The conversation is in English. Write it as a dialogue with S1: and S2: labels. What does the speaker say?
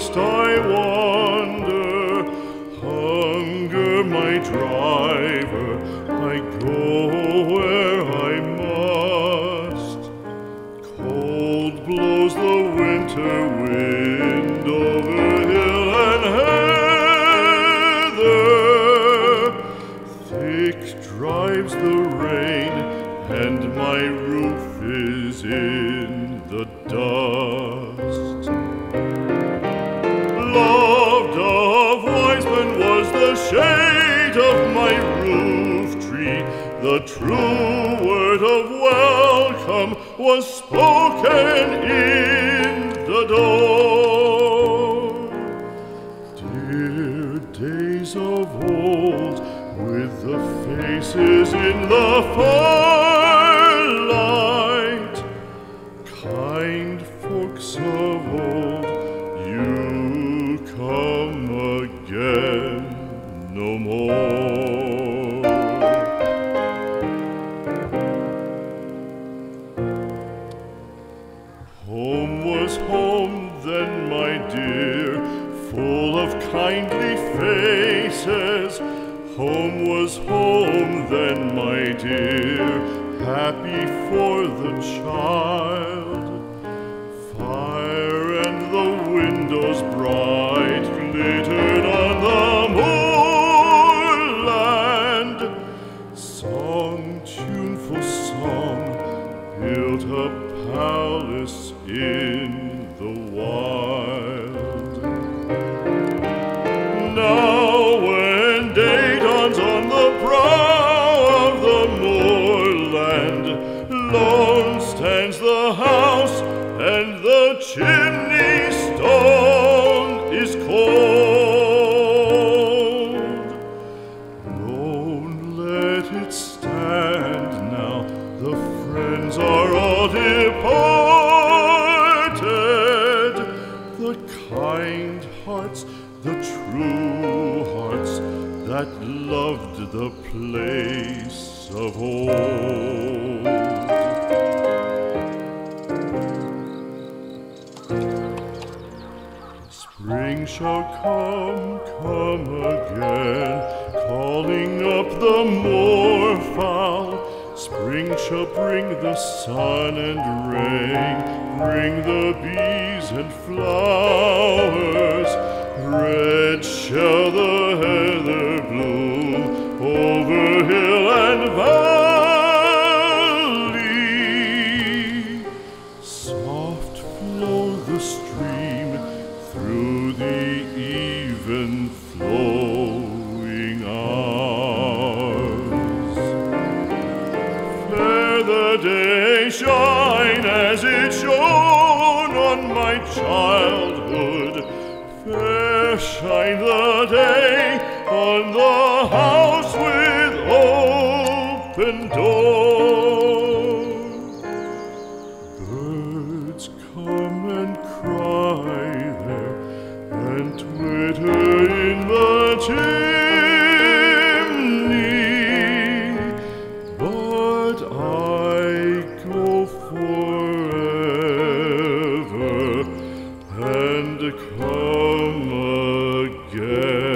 S1: must I wander, hunger my driver, I go where I must. Cold blows the winter wind over hill and heather, thick drives the rain, and my roof is in the dust. Loved of wise men was the shade of my roof tree, the true word of welcome was spoken in the door. Dear days of old, with the faces in the firelight, kind folks of old, you come again no more. Home was home then, my dear, full of kindly faces. Home was home then, my dear, happy for the child. Fire and the windows bright glittered on the moorland. Song, tuneful song, built a palace in the wild. Now when day dawns on the brow of the moorland, lone stands the house and the chimney stone is cold. Lone let it stand now, the friends are all departed. The kind hearts, the true hearts that loved the place of old. Spring shall come again, calling up the moorfowl. Spring shall bring the sun and rain, bring the bees and flowers. Red shall the heather bloom over hill and valley. Soft flow the stream through the even flowing hours. Fair the day shine as it shone on my childhood. Fair shine the day on the house with open door. Birds come and cry there and twitter in the chimney, but I go forever and come again.